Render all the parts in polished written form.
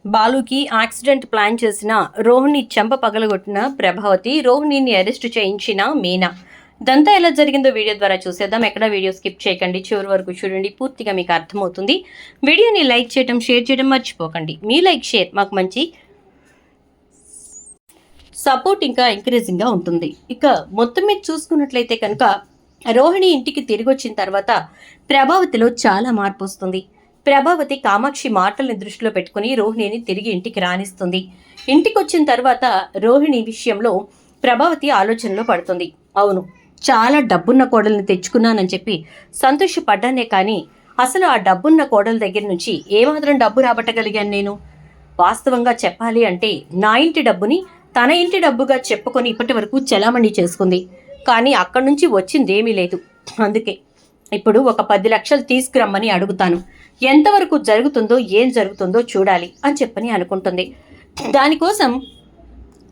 బాలుకి accident plan చేసిన రోహిణి చెంప పగలగొట్టిన ప్రభావతి, రోహిణిని అరెస్ట్ చేయించిన మీనా. ఇదంతా ఎలా జరిగిందో వీడియో ద్వారా చూసేద్దాం. ఎక్కడ వీడియో స్కిప్ చేయకండి, చివరి వరకు చూడండి, పూర్తిగా మీకు అర్థమవుతుంది. వీడియోని లైక్ చేయడం, షేర్ చేయడం మర్చిపోకండి. మీ లైక్, షేర్ మాకు మంచి సపోర్ట్, ఇంకా ఎంకరేజింగ్గా ఉంటుంది. ఇక మొత్తం మీద చూసుకున్నట్లయితే కనుక రోహిణి ఇంటికి తిరిగి వచ్చిన తర్వాత ప్రభావతిలో చాలా మార్పు వస్తుంది. ప్రభావతి కామాక్షి మాటల్ని దృష్టిలో పెట్టుకుని రోహిణిని తిరిగి ఇంటికి రాణిస్తుంది. ఇంటికి వచ్చిన తర్వాత రోహిణి విషయంలో ప్రభావతి ఆలోచనలో పడుతుంది. అవును, చాలా డబ్బున్న కోడల్ని తెచ్చుకున్నానని చెప్పి సంతోషపడ్డానే కానీ అసలు ఆ డబ్బున్న కోడల దగ్గర నుంచి ఏమాత్రం డబ్బు రాబట్టగలిగాను నేను? వాస్తవంగా చెప్పాలి అంటే నా ఇంటి డబ్బుని తన ఇంటి డబ్బుగా చెప్పుకొని ఇప్పటి వరకు చెలామణి చేసుకుంది. కానీ అక్కడి నుంచి వచ్చిందేమీ లేదు. అందుకే ఇప్పుడు ఒక 10 లక్షలు తీసుకురమ్మని అడుగుతాను. ఎంతవరకు జరుగుతుందో ఏం జరుగుతుందో చూడాలి అని చెప్పని అనుకుంటుంది. దానికోసం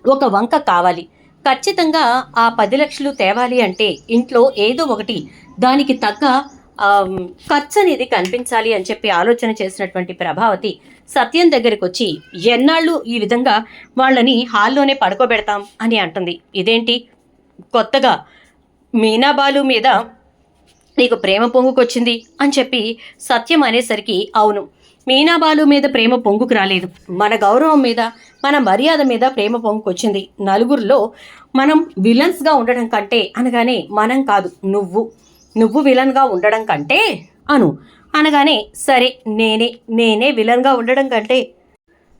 ఒక వంక కావాలి. ఖచ్చితంగా ఆ 10 లక్షలు తేవాలి అంటే ఇంట్లో ఏదో ఒకటి దానికి తగ్గ ఖర్చు అనేది కనిపించాలి అని చెప్పి ఆలోచన చేసినటువంటి ప్రభావతి సత్యం దగ్గరికి వచ్చి, ఎన్నాళ్ళు ఈ విధంగా వాళ్ళని హాల్లోనే పడుకోబెడతాం అని అంటుంది. ఇదేంటి కొత్తగా మీనాబాలు మీద నీకు ప్రేమ పొంగుకొచ్చింది అని చెప్పి సత్యం అనేసరికి, అవును, మీనాబాలు మీద ప్రేమ పొంగుకు రాలేదు, మన గౌరవం మీద, మన మర్యాద మీద ప్రేమ పొంగుకొచ్చింది. నలుగురిలో మనం విలన్స్గా ఉండడం కంటే అనగానే, మనం కాదు నువ్వు విలన్గా ఉండడం కంటే అనగానే, సరే నేనే విలన్గా ఉండడం కంటే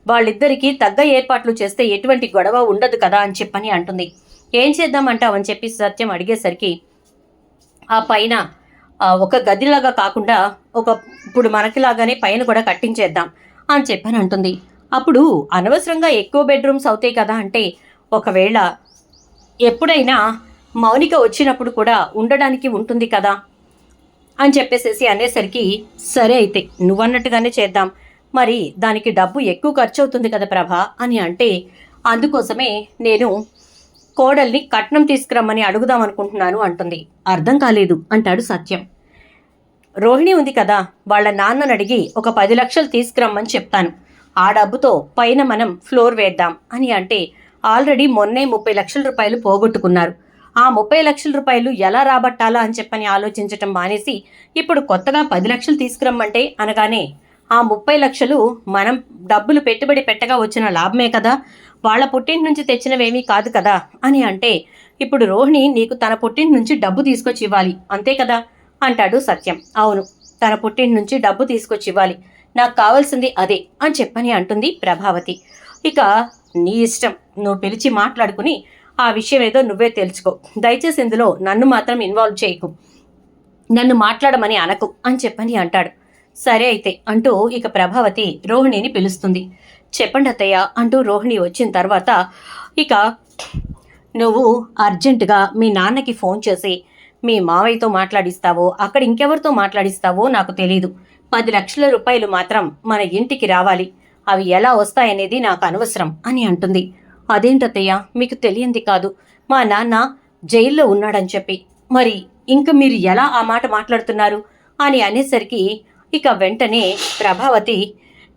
వాళ్ళిద్దరికీ తగ్గ ఏర్పాట్లు చేస్తే ఎటువంటి గొడవ ఉండదు కదా అని చెప్పని అంటుంది. ఏం చేద్దామంటావు అని చెప్పి సత్యం అడిగేసరికి, ఆ పైన ఒక గదిలాగా కాకుండా ఇప్పుడు మనకిలాగానే పైన కూడా కట్టించేద్దాం అని చెప్పని అంటుంది. అప్పుడు అనవసరంగా ఎక్కువ బెడ్రూమ్స్ అవుతాయి కదా అంటే, ఒకవేళ ఎప్పుడైనా మౌనిక వచ్చినప్పుడు కూడా ఉండడానికి ఉంటుంది కదా అని చెప్పేసేసి అనేసరికి, సరే అయితే నువ్వన్నట్టుగానే చేద్దాం, మరి దానికి డబ్బు ఎక్కువ ఖర్చు అవుతుంది కదా ప్రభా అని అంటే, అందుకోసమే నేను కోడల్ని కట్నం తీసుకురమ్మని అడుగుదాం అనుకుంటున్నాను అంటుంది. అర్థం కాలేదు అంటాడు సత్యం. రోహిణి ఉంది కదా, వాళ్ళ నాన్నని అడిగి ఒక 10 లక్షలు తీసుకురమ్మని చెప్తాను, ఆ డబ్బుతో పైన మనం ఫ్లోర్ వేద్దాం అని అంటే, ఆల్రెడీ మొన్నే 30 లక్షల రూపాయలు పోగొట్టుకున్నారు. ఆ 30 లక్షల రూపాయలు ఎలా రాబట్టాలా అని చెప్పని ఆలోచించటం మానేసి ఇప్పుడు కొత్తగా 10 లక్షలు తీసుకురమ్మంటే అనగానే, ఆ 30 లక్షలు మనం డబ్బులు పెట్టుబడి పెట్టగా వచ్చిన లాభమే కదా, వాళ్ళ పుట్టింటి నుంచి తెచ్చినవేమీ కాదు కదా అని అంటే, ఇప్పుడు రోహిణి నీకు తన పుట్టింటి నుంచి డబ్బు తీసుకొచ్చి ఇవ్వాలి అంతే కదా అంటాడు సత్యం. అవును, తన పుట్టింటి నుంచి డబ్బు తీసుకొచ్చి ఇవ్వాలి, నాకు కావాల్సింది అదే అని చెప్పని అంటుంది ప్రభావతి. ఇక నీ ఇష్టం, నువ్వు పిలిచి మాట్లాడుకుని ఆ విషయం ఏదో నువ్వే తెలుసుకో, దయచేసి ఇందులో నన్ను మాత్రం ఇన్వాల్వ్ చేయకు, నన్ను మాట్లాడమని అనకు అని చెప్పని అంటాడు. సరే అయితే అంటూ ఇక ప్రభావతి రోహిణిని పిలుస్తుంది. చెప్పండి అత్తయ్య అంటూ రోహిణి వచ్చిన తర్వాత, ఇక నువ్వు అర్జెంటుగా మీ నాన్నకి ఫోన్ చేసి మీ మావయ్యతో మాట్లాడిస్తావో అక్కడ ఇంకెవరితో మాట్లాడిస్తావో నాకు తెలీదు, 10 లక్షల రూపాయలు మాత్రం మన ఇంటికి రావాలి, అవి ఎలా వస్తాయనేది నాకు అనవసరం అని అంటుంది. అదేంటత్తయ్య, మీకు తెలియంది కాదు, మా నాన్న జైల్లో ఉన్నాడని చెప్పి, మరి ఇంక మీరు ఎలా ఆ మాట మాట్లాడుతున్నారు అని అనేసరికి, ఇక వెంటనే ప్రభావతి,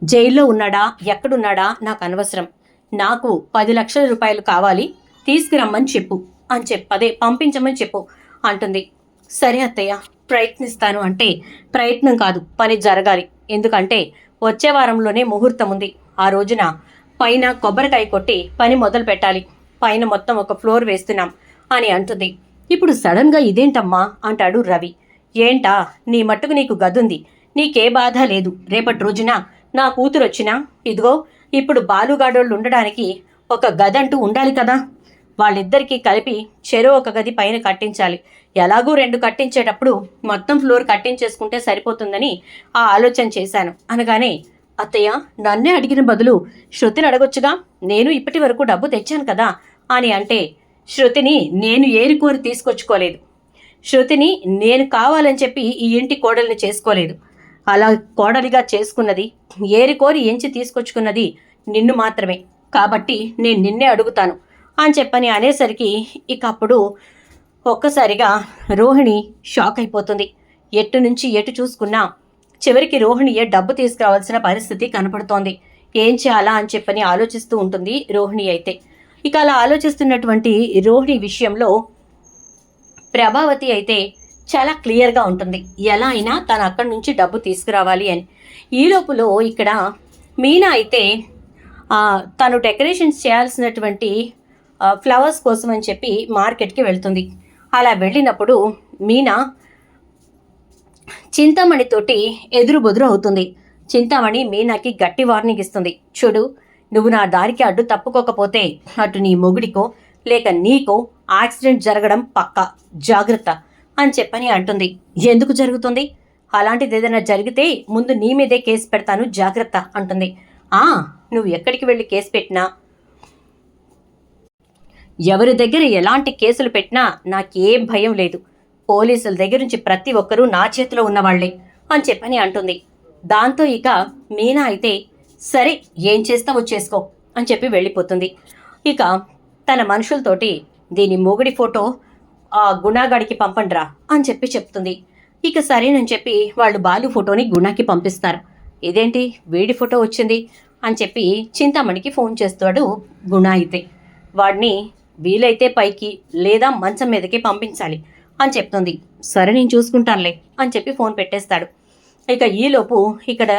జైల్లో ఉన్నాడా ఎక్కడున్నాడా నాకు అనవసరం, నాకు 10 లక్షల రూపాయలు కావాలి, తీసుకురమ్మని చెప్పు అని చెప్పదే పంపించమని చెప్పు అంటుంది. సరే అత్తయ్య ప్రయత్నిస్తాను అంటే, ప్రయత్నం కాదు పని జరగాలి, ఎందుకంటే వచ్చే వారంలోనే ముహూర్తం ఉంది, ఆ రోజున పైన కొబ్బరికాయ కొట్టి పని మొదలు పెట్టాలి, పైన మొత్తం ఒక ఫ్లోర్ వేస్తున్నాం అని అంటుంది. ఇప్పుడు సడన్గా ఇదేంటమ్మా అంటాడు రవి. ఏంటా, నీ మట్టుకు నీకు గదుంది, నీకే బాధ లేదు, రేపటి రోజున నా కూతురు వచ్చినా ఇదిగో ఇప్పుడు బాలుగాడోళ్ళు ఉండడానికి ఒక గదంటూ ఉండాలి కదా, వాళ్ళిద్దరికీ కలిపి చెరో ఒక గది పైన కట్టించాలి, ఎలాగూ 2 కట్టించేటప్పుడు మొత్తం ఫ్లోర్ కట్టించేసుకుంటే సరిపోతుందని ఆ ఆలోచన చేశాను అనగానే, అత్తయ్య నన్నే అడిగిన బదులు శృతిని అడగొచ్చుగా, నేను ఇప్పటి వరకు డబ్బు తెచ్చాను కదా అని అంటే, శృతిని నేను ఏరికోరి తీసుకొచ్చుకోలేదు, శృతిని నేను కావాలని చెప్పి ఈ ఇంటి కోడల్ని చేసుకోలేదు, అలా కోడలిగా చేసుకున్నది, ఏరికోరి ఎంచి తీసుకొచ్చుకున్నది నిన్ను మాత్రమే, కాబట్టి నేను నిన్నే అడుగుతాను అని చెప్పని అనేసరికి, ఇక అప్పుడు ఒక్కసారిగా రోహిణి షాక్ అయిపోతుంది. ఎటు నుంచి ఎటు చూసుకున్నా చివరికి రోహిణియే డబ్బు తీసుకురావాల్సిన పరిస్థితి కనపడుతోంది. ఏం చేయాలా అని చెప్పని ఆలోచిస్తూ ఉంటుంది రోహిణి అయితే. ఇక అలా ఆలోచిస్తున్నటువంటి రోహిణి విషయంలో ప్రభావతి అయితే చాలా క్లియర్గా ఉంటుంది, ఎలా అయినా తను అక్కడి నుంచి డబ్బు తీసుకురావాలి అని. ఈ లోపులో ఇక్కడ మీనా అయితే తను డెకరేషన్స్ చేయాల్సినటువంటి ఫ్లవర్స్ కోసం అని చెప్పి మార్కెట్కి వెళ్తుంది. అలా వెళ్ళినప్పుడు మీనా చింతామణితోటి ఎదురు బొదురు అవుతుంది. చింతామణి మీనాకి గట్టి వార్నింగ్ ఇస్తుంది, చూడు నువ్వు నా దారికి అడ్డు తప్పుకోకపోతే అటు నీ మొగుడికో లేక నీకో యాక్సిడెంట్ జరగడం పక్కా, జాగ్రత్త అని చెప్పని అంటుంది. ఎందుకు జరుగుతుంది? అలాంటిది ఏదైనా జరిగితే ముందు నీ మీదే కేసు పెడతాను, జాగ్రత్త అంటుంది. నువ్వు ఎక్కడికి వెళ్ళి కేసు పెట్టినా, ఎవరి దగ్గర ఎలాంటి కేసులు పెట్టినా నాకేం భయం లేదు. పోలీసుల దగ్గర నుంచి ప్రతి ఒక్కరూ నా చేతిలో ఉన్నవాళ్లే అని చెప్పని అంటుంది. దాంతో ఇక మీనా అయితే సరే ఏం చేస్తావో చేసుకో అని చెప్పి వెళ్ళిపోతుంది. ఇక తన మనుషులతోటి దీని మొగుడి ఫోటో ఆ గుణాగాడికి పంపండిరా అని చెప్పి చెప్తుంది. ఇక సరేనని చెప్పి వాళ్ళు బాలు ఫోటోని గుణాకి పంపిస్తారు. ఇదేంటి వీడి ఫోటో వచ్చింది అని చెప్పి చింతామణికి ఫోన్ చేస్తాడు గుణ అయితే. వాడిని వీలైతే పైకి లేదా మంచం మీదకి పంపించాలి అని చెప్తుంది. సరే నేను చూసుకుంటానులే అని చెప్పి ఫోన్ పెట్టేస్తాడు. ఇక ఈలోపు ఇక్కడ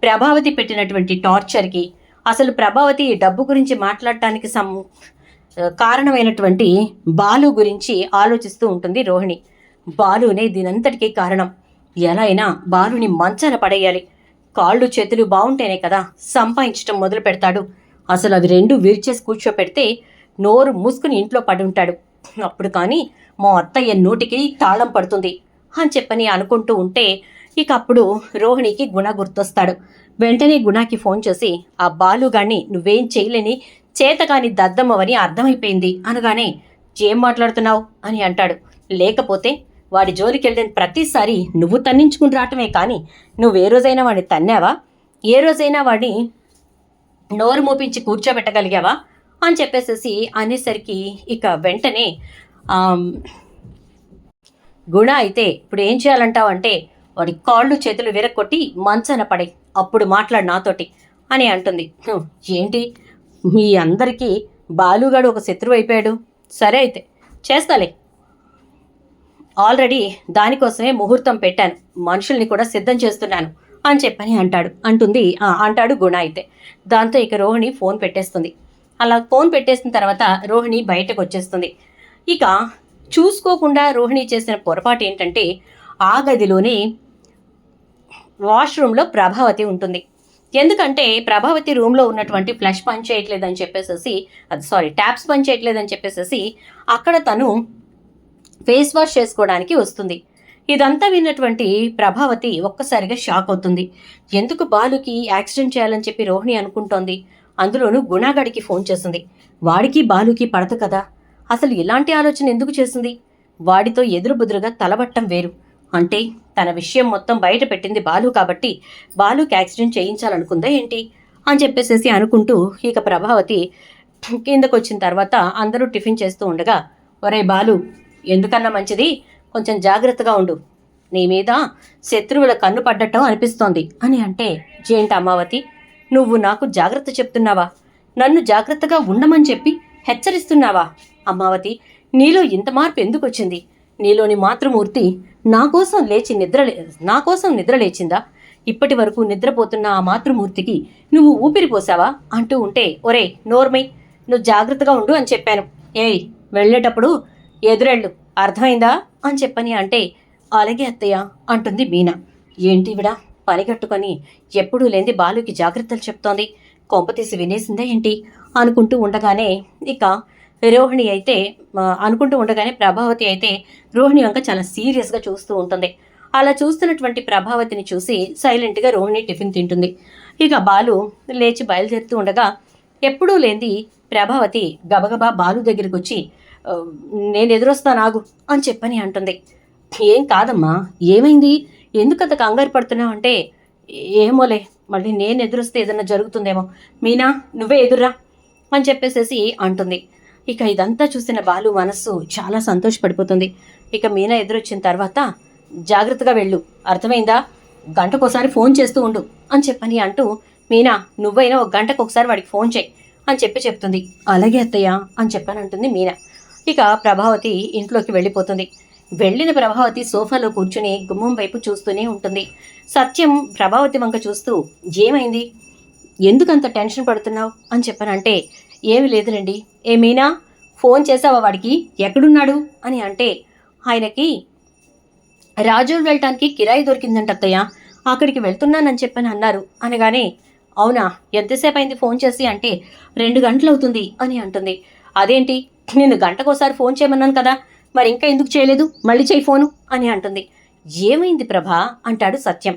ప్రభావతి పెట్టినటువంటి టార్చర్కి, అసలు ప్రభావతి డబ్బు గురించి మాట్లాడటానికి కారణమైనటువంటి బాలు గురించి ఆలోచిస్తూ ఉంటుంది రోహిణి. బాలునే దీనంతటికీ కారణం. ఎలా అయినా బాలుని మంచాన పడేయాలి. కాళ్ళు చేతులు బాగుంటేనే కదా సంపాదించడం మొదలు పెడతాడు. అసలు అవి రెండు విరిచేసి కూర్చోపెడితే నోరు మూసుకుని ఇంట్లో పడి ఉంటాడు. అప్పుడు కానీ మా అత్తయ్య నోటికి తాళం పడుతుంది అని చెప్పని అనుకుంటూ ఉంటే ఇక అప్పుడు రోహిణికి గుణ గుర్తొస్తాడు. వెంటనే గుణాకి ఫోన్ చేసి ఆ బాలుగాన్ని నువ్వేం చేయలేని చేతకాని దద్దమ్మవని అర్థమైపోయింది అనగానే ఏం మాట్లాడుతున్నావు అని అంటాడు. లేకపోతే వాడి జోలికి వెళ్ళిన ప్రతిసారి నువ్వు తన్నించుకుని రావటమే కానీ నువ్వే రోజైనా వాడిని తన్నావా? ఏ రోజైనా వాడిని నోరు మోపించి కూర్చోబెట్టగలిగావా అని చెప్పేసేసి అనేసరికి ఇక వెంటనే గుణ అయితే ఇప్పుడు ఏం చేయాలంటావు అంటే వాడి కాళ్ళు చేతులు విరక్కొట్టి మంచాన పడే అప్పుడు మాట్లాడు నాతోటి అని అంటుంది. ఏంటి మీ అందరికీ బాలుగాడు ఒక శత్రువు అయిపోయాడు? సరే అయితే చేస్తాలే, ఆల్రెడీ దానికోసమే ముహూర్తం పెట్టాను, మనుషుల్ని కూడా సిద్ధం చేస్తున్నాను అని చెప్పని అంటాడు గుణ అయితే. దాంతో ఇక రోహిణి ఫోన్ పెట్టేస్తుంది. అలా ఫోన్ పెట్టేసిన తర్వాత రోహిణి బయటకు వచ్చేస్తుంది. ఇక చూసుకోకుండా రోహిణి చేసిన పొరపాటు ఏంటంటే ఆ గదిలోనే వాష్రూమ్లో ప్రభావతి ఉంటుంది. ఎందుకంటే ప్రభావతి రూమ్లో ఉన్నటువంటి ఫ్లష్ పని చేయట్లేదని చెప్పేసి ట్యాప్స్ పని చేయట్లేదని చెప్పేసి అక్కడ తను ఫేస్ వాష్ చేసుకోవడానికి వస్తుంది. ఇదంతా విన్నటువంటి ప్రభావతి ఒక్కసారిగా షాక్ అవుతుంది. ఎందుకు బాలుకి యాక్సిడెంట్ చేయాలని చెప్పి రోహిణి అనుకుంటోంది. అందులోనూ గుణాగడికి ఫోన్ చేసింది. వాడికి బాలుకి పడదు కదా, అసలు ఇలాంటి ఆలోచన ఎందుకు చేసింది? వాడితో ఎదురుబుదురుగా తలబట్టం వేరు. అంటే తన విషయం మొత్తం బయట పెట్టింది బాలు కాబట్టి బాలుకి యాక్సిడెంట్ చేయించాలనుకుందా ఏంటి అని చెప్పేసి అనుకుంటూ ఇక ప్రభావతి కిందకు వచ్చిన తర్వాత అందరూ టిఫిన్ చేస్తూ ఉండగా, ఒరే బాలు, ఎందుకన్నా మంచిది కొంచెం జాగ్రత్తగా ఉండు, నీ మీద శత్రువుల కన్ను పడ్డటం అనిపిస్తోంది అని అంటే, జేంటి అమ్మావతి, నువ్వు నాకు జాగ్రత్త చెప్తున్నావా? నన్ను జాగ్రత్తగా ఉండమని చెప్పి హెచ్చరిస్తున్నావా? అమ్మావతి, నీలో ఇంత మార్పు ఎందుకు వచ్చింది? నీలోని మాతృమూర్తి నా కోసం నిద్ర లేచిందా? ఇప్పటి వరకు నిద్రపోతున్న ఆ మాతృమూర్తికి నువ్వు ఊపిరి పోసావా అంటూ ఉంటే, ఒరే నోర్మై, నువ్వు జాగ్రత్తగా ఉండు అని చెప్పాను. ఏయ్ వెళ్ళేటప్పుడు ఎదురెళ్ళు, అర్థమైందా అని చెప్పని అంటే, అలాగే అత్తయ్య అంటుంది మీనా. ఏంటి విడా పని కట్టుకొని ఎప్పుడూ లేని బాలుకి జాగ్రత్తలు చెప్తోంది, కొంపతీసి వినేసిందా ఏంటి అనుకుంటూ ఉండగానే ఇక రోహిణి అయితే ప్రభావతి అయితే రోహిణి వంక చాలా సీరియస్గా చూస్తూ ఉంటుంది. అలా చూస్తున్నటువంటి ప్రభావతిని చూసి సైలెంట్గా రోహిణి టిఫిన్ తింటుంది. ఇక బాలు లేచి బయలుదేరుతూ ఉండగా ఎప్పుడూ లేని ప్రభావతి గబగబా బాలు దగ్గరికి వచ్చి, నేను ఎదురొస్తాను ఆగు అని చెప్పని అంటుంది. ఏం కాదమ్మా, ఏమైంది, ఎందుకంత కంగారు పడుతున్నావు అంటే, ఏమోలే మళ్ళీ నేను ఎదురొస్తే ఏదన్నా జరుగుతుందేమో, మీనా నువ్వే ఎదుర్రా అని చెప్పేసేసి అంటుంది. ఇక ఇదంతా చూసిన బాలు మనస్సు చాలా సంతోషపడిపోతుంది. ఇక మీనా ఎదురొచ్చిన తర్వాత, జాగ్రత్తగా వెళ్ళు, అర్థమైందా, గంటకోసారి ఫోన్ చేస్తూ ఉండు అని చెప్పని అంటూ మీనా నువ్వైనా ఒక గంటకు ఒకసారి వాడికి ఫోన్ చేయి అని చెప్తుంది. అలాగే అత్తయ్య అని చెప్పానంటుంది మీనా. ఇక ప్రభావతి ఇంట్లోకి వెళ్ళిపోతుంది. వెళ్ళిన ప్రభావతి సోఫాలో కూర్చుని గుమ్మం వైపు చూస్తూనే ఉంటుంది. సత్యం ప్రభావతి వంక చూస్తూ ఏమైంది, ఎందుకంత టెన్షన్ పడుతున్నావు అని చెప్పానంటే ఏమి లేదులేండి. ఏ మీనా ఫోన్ చేసావా వాడికి, ఎక్కడున్నాడు అని అంటే ఆయనకి రాజోల్ వెళ్ళటానికి కిరాయి దొరికిందంట అత్తయ్య, అక్కడికి వెళ్తున్నానని చెప్పని అన్నారు అనగానే అవునా ఎంతసేపు అయింది ఫోన్ చేసి అంటే 2 గంటలు అవుతుంది అని అంటుంది. అదేంటి నేను గంటకోసారి ఫోన్ చేయమన్నాను కదా, మరి ఇంకా ఎందుకు చేయలేదు, మళ్ళీ చేయి ఫోను అని అంటుంది. ఏమైంది ప్రభా అంటాడు సత్యం.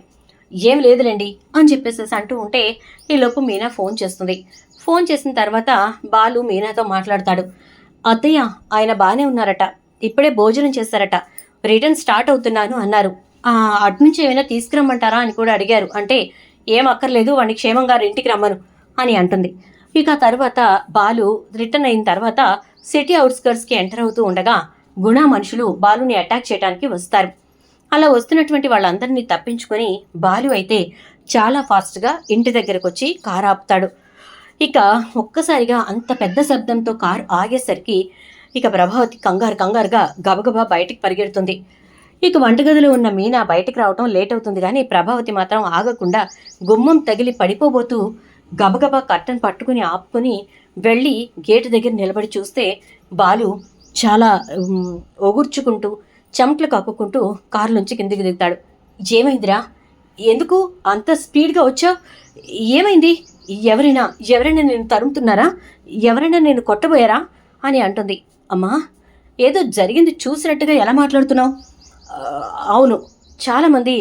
ఏం లేదులేండి అని చెప్పేసేసి అంటూ ఉంటే ఈలోపు మీనా ఫోన్ చేస్తుంది. ఫోన్ చేసిన తర్వాత బాలు మీనాతో మాట్లాడతాడు. అత్తయ్య ఆయన బాగానే ఉన్నారట, ఇప్పుడే భోజనం చేశారట, రిటర్న్ స్టార్ట్ అవుతున్నాను అన్నారు, అటునుంచి ఏమైనా తీసుకురమ్మంటారా అని కూడా అడిగారు. అంటే ఏం అక్కర్లేదు వాడిని క్షేమంగా ఇంటికి రమ్మను అని అంటుంది. ఇక తర్వాత బాలు రిటర్న్ అయిన తర్వాత సిటీ అవుట్స్కర్ట్స్కి ఎంటర్ అవుతూ ఉండగా గుణ మనుషులు బాలుని అటాక్ చేయడానికి వస్తారు. అలా వస్తున్నటువంటి వాళ్ళందరినీ తప్పించుకొని బాలు అయితే చాలా ఫాస్ట్గా ఇంటి దగ్గరకు వచ్చి కారు ఆపుతాడు. ఇక ఒక్కసారిగా అంత పెద్ద శబ్దంతో కారు ఆగేసరికి ఇక ప్రభావతి కంగారుగా గబగబా బయటికి పరిగెడుతుంది. ఇక వంటగదిలో ఉన్న మీనా బయటికి రావటం లేట్ అవుతుంది, కానీ ప్రభావతి మాత్రం ఆగకుండా గుమ్మం తగిలి పడిపోబోతూ గబగబా కట్టను పట్టుకుని ఆపుకొని వెళ్ళి గేటు దగ్గర నిలబడి చూస్తే బాలు చాలా ఒగుర్చుకుంటూ చెమటలు కక్కుకుంటూ కారులోంచి కిందికి దిగుతాడు. ఏమైందిరా, ఎందుకు అంత స్పీడ్గా వచ్చావు, ఏమైంది, ఎవరైనా నేను తరుముతున్నారా, ఎవరైనా నేను కొట్టబోయారా అని అంటుంది. అమ్మా ఏదో జరిగింది చూసినట్టుగా ఎలా మాట్లాడుతున్నావు? అవును, చాలామంది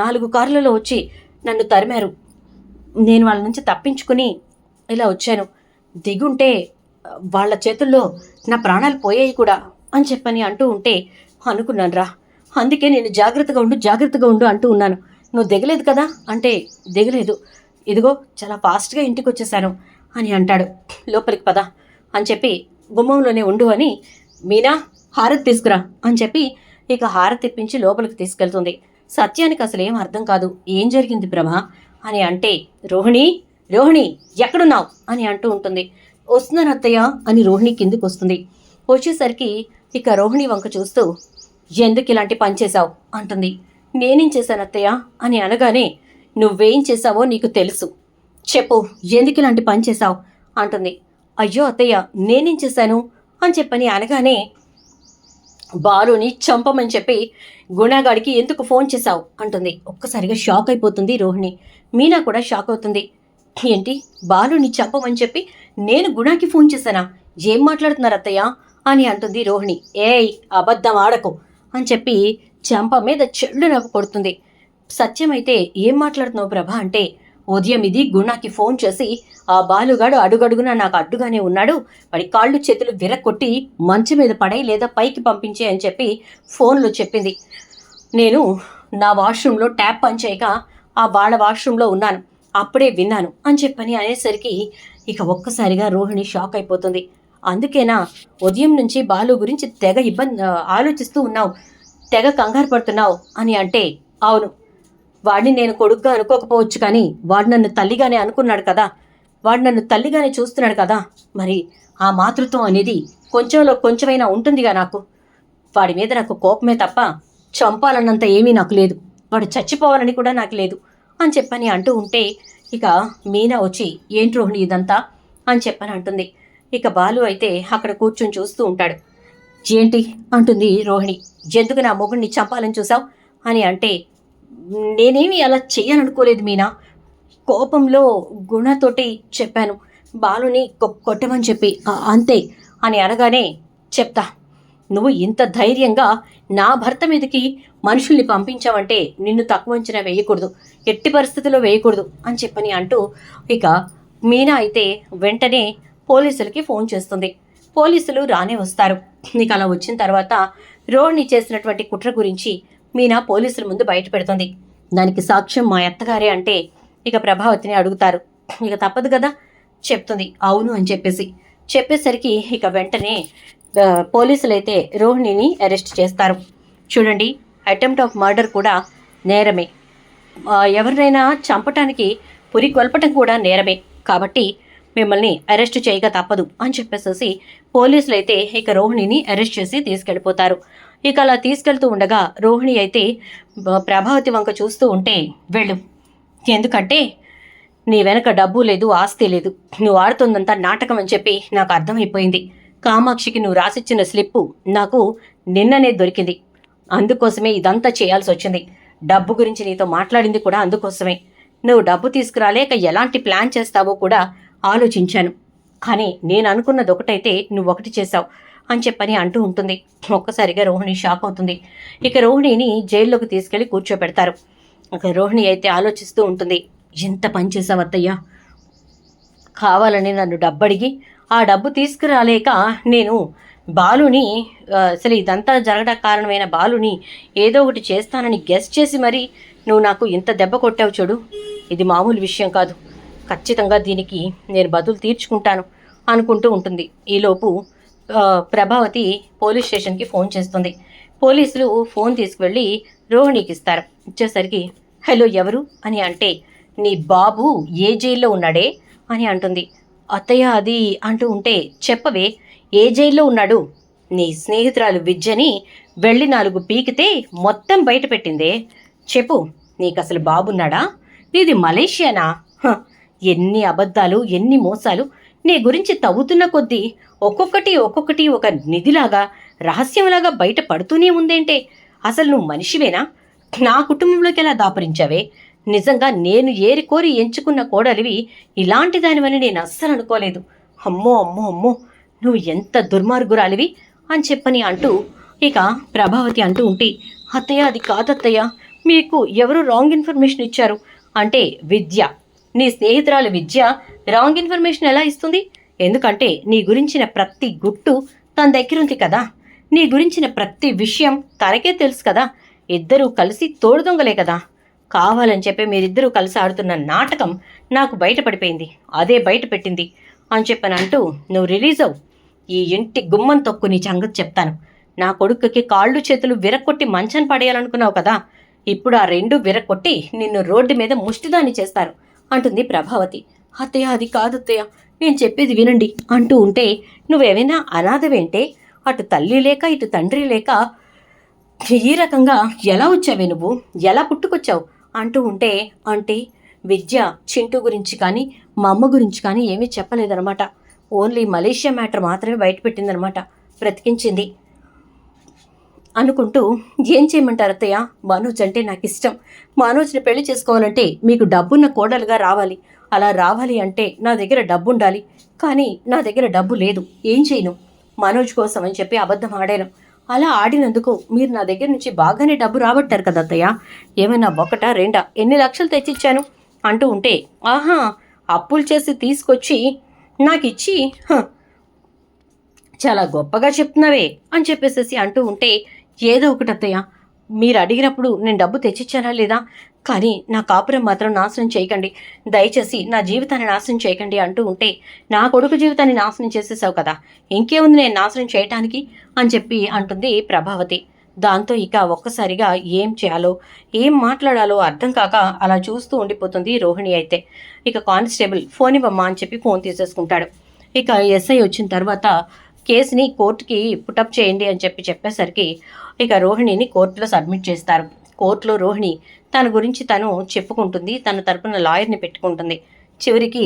4 కార్లలో వచ్చి నన్ను తరిమారు, నేను వాళ్ళ నుంచి తప్పించుకుని ఇలా వచ్చాను, దిగుంటే వాళ్ళ చేతుల్లో నా ప్రాణాలు పోయాయి కూడా అని చెప్పని అంటూ ఉంటే అనుకున్నాను రా, అందుకే నేను జాగ్రత్తగా ఉండు అంటూ ఉన్నాను. నువ్వు దిగలేదు కదా అంటే దిగలేదు, ఇదిగో చాలా ఫాస్ట్గా ఇంటికి వచ్చేసాను అని అంటాడు. లోపలికి పద అని చెప్పి గుమ్మంలోనే ఉండు అని మీనా హారతి తీసుకురా అని చెప్పి ఇక హారతి తెప్పించి లోపలికి తీసుకెళ్తుంది. సత్యానికి అసలు ఏం అర్థం కాదు, ఏం జరిగింది ప్రభా అని అంటే రోహిణి ఎక్కడున్నావు అని అంటూ ఉంటుంది. వస్తున్నాను అత్తయ్య అని రోహిణి కిందికి వస్తుంది. వచ్చేసరికి ఇక రోహిణి వంక చూస్తూ ఎందుకు ఇలాంటి పని చేశావు అంటుంది. నేనేం చేశాను అత్తయ్య అని అనగానే నువ్వేం చేశావో నీకు తెలుసు, చెప్పు ఎందుకు ఇలాంటి పని చేశావు అంటుంది. అయ్యో అత్తయ్య నేనేం చేశాను అని చెప్పని అనగానే బాలుని చంపమని చెప్పి గుణగాడికి ఎందుకు ఫోన్ చేశావు అంటుంది. ఒక్కసారిగా షాక్ అయిపోతుంది రోహిణి. మీనా కూడా షాక్ అవుతుంది. ఏంటి బాలుని చంపమని చెప్పి నేను గుణాకి ఫోన్ చేశానా, ఏం మాట్లాడుతున్నారు అత్తయ్య అని అంటుంది రోహిణి. ఏయ్ అబద్ధం ఆడకు అని చెప్పి చెంప మీద చెల్లు నవ్వు కొడుతుంది. సత్యమైతే ఏం మాట్లాడుతున్నావు ప్రభా అంటే ఉదయం ఇది గుణాకి ఫోన్ చేసి ఆ బాలుగాడు అడుగడుగునా నాకు అడ్డుగానే ఉన్నాడు, వాడి కాళ్ళు చేతులు విరక్కొట్టి మంచం మీద పడై లేదా పైకి పంపించే అని చెప్పి ఫోన్లో చెప్పింది. నేను నా వాష్రూమ్లో ట్యాప్ పనిచేయక ఆ వాళ్ళ వాష్రూమ్లో ఉన్నాను, అప్పుడే విన్నాను అని చెప్పని అనేసరికి ఇక ఒక్కసారిగా రోహిణి షాక్ అయిపోతుంది. అందుకేనా ఉదయం నుంచి బాలు గురించి తెగ ఆలోచిస్తూ ఉన్నావు, తెగ కంగారు పడుతున్నావు అని అంటే అవును, వాడిని నేను కొడుగ్గా అనుకోకపోవచ్చు, కానీ వాడు నన్ను తల్లిగానే అనుకున్నాడు కదా, వాడు నన్ను తల్లిగానే చూస్తున్నాడు కదా, మరి ఆ మాతృత్వం అనేది కొంచెంలో కొంచెమైనా ఉంటుందిగా నాకు. వాడి మీద నాకు కోపమే తప్ప చంపాలన్నంత ఏమీ నాకు లేదు, వాడు చచ్చిపోవాలని కూడా నాకు లేదు అని చెప్పని అంటూ ఉంటే ఇక మీనా వచ్చి ఏంటి రోహిణి ఇదంతా అని చెప్పని అంటుంది. ఇక బాలు అయితే అక్కడ కూర్చొని చూస్తూ ఉంటాడు. ఏంటి అంటుంది రోహిణి, ఎందుకు నా మొగుడిని చంపాలని చూసావు అని అంటే నేనేమి అలా చెయ్యాలనుకోలేదు మీనా, కోపంలో గుణతోటి చెప్పాను, బాలుని కొట్టమని చెప్పి అంతే అని అనగానే చెప్తా, నువ్వు ఇంత ధైర్యంగా నా భర్త మీదకి మనుషుల్ని పంపించావంటే నిన్ను తక్కువ అంచనా వేయకూడదు, ఎట్టి పరిస్థితుల్లో వేయకూడదు అని చెప్పని అంటూ ఇక మీనా అయితే వెంటనే పోలీసులకి ఫోన్ చేస్తుంది. పోలీసులు రానే వస్తారు. నీకు అలా వచ్చిన తర్వాత రోహిణి చేసినటువంటి కుట్ర గురించి మీనా పోలీసుల ముందు బయట పెడుతుంది. దానికి సాక్ష్యం మా అత్తగారే అంటే ఇక ప్రభావతిని అడుగుతారు. ఇక తప్పదు కదా చెప్తుంది అవును అని చెప్పేసరికి ఇక వెంటనే పోలీసులు అయితే రోహిణిని అరెస్ట్ చేస్తారు. చూడండి, అటెంప్ట్ ఆఫ్ మర్డర్ కూడా నేరమే. ఎవరినైనా చంపటానికి పురి కొల్పటం కూడా నేరమే. కాబట్టి మిమ్మల్ని అరెస్ట్ చేయక తప్పదు అని చెప్పేసేసి పోలీసులు అయితే ఇక రోహిణిని అరెస్ట్ చేసి తీసుకెళ్ళిపోతారు. ఇక అలా తీసుకెళ్తూ ఉండగా రోహిణి అయితే ప్రభావతి వంక చూస్తూ ఉంటే, వెళ్ళు, ఎందుకంటే నీ వెనక డబ్బు లేదు, ఆస్తి లేదు, నువ్వు ఆడుతుందంతా నాటకం అని చెప్పి నాకు అర్థమైపోయింది. కామాక్షికి నువ్వు రాసిచ్చిన స్లిప్పు నాకు నిన్ననే దొరికింది. అందుకోసమే ఇదంతా చేయాల్సి వచ్చింది. డబ్బు గురించి నీతో మాట్లాడింది కూడా అందుకోసమే. నువ్వు డబ్బు తీసుకురాలేక ఎలాంటి ప్లాన్ చేస్తావో కూడా ఆలోచించాను. కానీ నేను అనుకున్నది ఒకటైతే నువ్వు ఒకటి చేశావు అని చెప్పని అంటూ ఉంటుంది. ఒక్కసారిగా రోహిణి షాక్ అవుతుంది. ఇక రోహిణిని జైల్లోకి తీసుకెళ్లి కూర్చోబెడతారు. ఇక రోహిణి అయితే ఆలోచిస్తూ ఉంటుంది, ఎంత పని చేశావు అత్తయ్య, కావాలని నన్ను డబ్బు అడిగి ఆ డబ్బు తీసుకురాలేక నేను బాలుని అసలు ఇదంతా జరగడానికి కారణమైన బాలుని ఏదో ఒకటి చేస్తానని గెస్ చేసి మరి నువ్వు నాకు ఇంత దెబ్బ కొట్టావు చూడు. ఇది మామూలు విషయం కాదు. ఖచ్చితంగా దీనికి నేను బదులు తీర్చుకుంటాను అనుకుంటూ ఉంటుంది. ఈలోపు ప్రభావతి పోలీస్ స్టేషన్కి ఫోన్ చేస్తుంది. పోలీసులు ఫోన్ తీసుకువెళ్ళి రోహిణికి ఇస్తారు. ఇచ్చేసరికి, హలో ఎవరు అని అంటే, నీ బాబు ఏ జైల్లో ఉన్నాడే అని అంటుంది. అత్తయ్య అది అంటూ ఉంటే, చెప్పవే, ఏ జైల్లో ఉన్నాడు? నీ స్నేహితురాలు విద్యని వెళ్ళి 4 పీకితే మొత్తం బయట పెట్టిందే. చెప్పు, నీకు అసలు బాబున్నాడా? నీది మలేషియానా? ఎన్ని అబద్ధాలు, ఎన్ని మోసాలు! నీ గురించి తవ్వుతున్న కొద్దీ ఒక్కొక్కటి ఒక నిధిలాగా, రహస్యంలాగా బయట పడుతూనే ఉందేంటే? అసలు నువ్వు మనిషివేనా? నా కుటుంబంలోకి ఎలా దాపరించావే? నిజంగా నేను ఏరికోరి ఎంచుకున్న కోడలివి ఇలాంటి దానివని నేను అస్సలు అనుకోలేదు. అమ్మో అమ్మో అమ్మో, నువ్వు ఎంత దుర్మార్గురాలివి అని చెప్పని అంటూ ఇక ప్రభావతి అంటూ ఉంటే, అత్తయ్య అది కాదత్తయ్య, మీకు ఎవరు రాంగ్ ఇన్ఫర్మేషన్ ఇచ్చారు అంటే, విద్య, నీ స్నేహితురాలు విద్య రాంగ్ ఇన్ఫర్మేషన్ ఎలా ఇస్తుంది? ఎందుకంటే నీ గురించిన ప్రతి గుట్టు తన దగ్గర ఉంది కదా, నీ గురించిన ప్రతి విషయం తనకే తెలుసు కదా. ఇద్దరూ కలిసి తోడు దొంగలే కదా. కావాలని చెప్పి మీరిద్దరూ కలిసి ఆడుతున్న నాటకం నాకు బయటపడిపోయింది, అదే బయట పెట్టింది అని చెప్పని అంటూ, నువ్వు రిలీజ్ అవు, ఈ ఇంటి గుమ్మం తొక్కు, నీ సంగతి చెప్తాను. నా కొడుకుకి కాళ్ళు చేతులు విరక్కొట్టి మంచాన్ని పడేయాలనుకున్నావు కదా, ఇప్పుడు ఆ 2 విరక్కొట్టి నిన్ను రోడ్డు మీద ముష్టిదాన్ని చేస్తారు అంటుంది ప్రభావతి. అత్తయ్య అది కాదత్తయ్య, నేను చెప్పేది వినండి అంటూ ఉంటే, నువ్వేమైనా అనాథవేంటే? అటు తల్లి లేక ఇటు తండ్రి లేక ఈ రకంగా ఎలా వచ్చావే, నువ్వు ఎలా పుట్టుకొచ్చావు అంటూ ఉంటే, అంటే విద్య చింటూ గురించి కానీ మా అమ్మ గురించి కానీ ఏమీ చెప్పలేదనమాట. ఓన్లీ మలేషియా మ్యాటర్ మాత్రమే బయటపెట్టిందనమాట, బ్రతికించింది అనుకుంటూ. ఏం చేయమంటారు అత్తయ్య, మనోజ్ అంటే నాకు ఇష్టం. మనోజ్ని పెళ్లి చేసుకోవాలంటే మీకు డబ్బున్న కోడలుగా రావాలి. అలా రావాలి అంటే నా దగ్గర డబ్బు ఉండాలి. కానీ నా దగ్గర డబ్బు లేదు, ఏం చేయను? మనోజ్ కోసం అని చెప్పి అబద్ధం ఆడాను. అలా ఆడినందుకు మీరు నా దగ్గర నుంచి బాగానే డబ్బు రాబట్టారు కదా అత్తయ్య. ఏమైనా 1, 2 ఎన్ని లక్షలు తెచ్చిచ్చాను అంటూ ఉంటే, ఆహా, అప్పులు చేసి తీసుకొచ్చి నాకు ఇచ్చి చాలా గొప్పగా చెప్తున్నావే అని చెప్పేసేసి అంటూ ఉంటే, ఏదో ఒకటి అత్తయ్య, మీరు అడిగినప్పుడు నేను డబ్బు తెచ్చిచ్చానా లేదా, కానీ నా కాపురం మాత్రం నాశనం చేయకండి, దయచేసి నా జీవితాన్ని నాశనం చేయకండి అంటూ ఉంటే, నా కొడుకు జీవితాన్ని నాశనం చేసేసావు కదా, ఇంకేముంది నేను నాశనం చేయటానికి అని చెప్పి అంటుంది ప్రభావతి. దాంతో ఇక ఒక్కసారిగా ఏం చేయాలో ఏం మాట్లాడాలో అర్థం కాక అలా చూస్తూ ఉండిపోతుంది రోహిణి. అయితే ఇక కానిస్టేబుల్ ఫోన్ ఇవ్వమ్మా అని చెప్పి ఫోన్ తీసేసుకుంటాడు. ఇక ఎస్ఐ వచ్చిన తర్వాత కేసుని కోర్టుకి పుటప్ చేయండి అని చెప్పేసరికి ఇక రోహిణిని కోర్టులో సబ్మిట్ చేస్తారు. కోర్టులో రోహిణి తన గురించి తను చెప్పుకుంటుంది, తన తరపున లాయర్ని పెట్టుకుంటుంది. చివరికి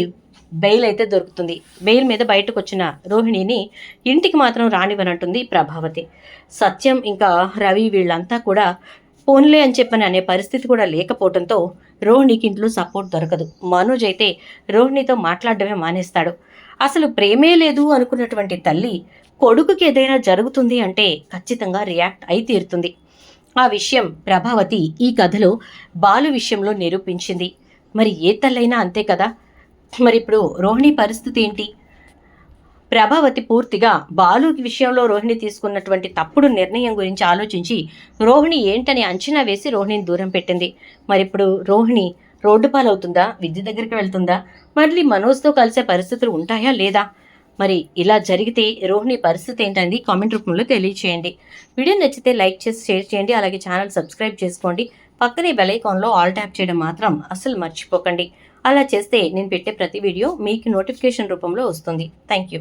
బెయిల్ అయితే దొరుకుతుంది. బెయిల్ మీద బయటకు వచ్చిన రోహిణిని ఇంటికి మాత్రం రానివ్వనంటుంది ప్రభావతి. సత్యం ఇంకా రవి వీళ్ళంతా కూడా పోన్లే అని చెప్పని అనే పరిస్థితి కూడా లేకపోవడంతో రోహిణికి ఇంట్లో సపోర్ట్ దొరకదు. మనోజ్ అయితే రోహిణితో మాట్లాడడమే మానేస్తాడు. అసలు ప్రేమే లేదు అనుకున్నటువంటి తల్లి కొడుకుకి ఏదైనా జరుగుతుంది అంటే ఖచ్చితంగా రియాక్ట్ అయి తీరుతుంది. ఆ విషయం ప్రభావతి ఈ కథలో బాలు విషయంలో నిరూపించింది. మరి ఏ తల్లైనా అంతే కదా. మరి ఇప్పుడు రోహిణి పరిస్థితి ఏంటి? ప్రభావతి పూర్తిగా బాలు విషయంలో రోహిణి తీసుకున్నటువంటి తప్పుడు నిర్ణయం గురించి ఆలోచించి రోహిణి ఏంటని అంచనా వేసి రోహిణిని దూరం పెట్టింది. మరి ఇప్పుడు రోహిణి రోడ్డు పాలవుతుందా, విద్య దగ్గరికి వెళ్తుందా, మళ్ళీ మనోజ్తో కలిసే పరిస్థితులు ఉంటాయా లేదా? మరి ఇలా జరిగితే రోహిణి పరిస్థితి ఏంటనేది కామెంట్ రూపంలో తెలియచేయండి. వీడియో నచ్చితే లైక్ చేసి షేర్ చేయండి. అలాగే ఛానల్ సబ్స్క్రైబ్ చేసుకోండి. పక్కనే బెల్ ఐకాన్లో ఆల్ ట్యాప్ చేయడం మాత్రం అస్సలు మర్చిపోకండి. అలా చేస్తే నేను పెట్టే ప్రతి వీడియో మీకు నోటిఫికేషన్ రూపంలో వస్తుంది. Thank you.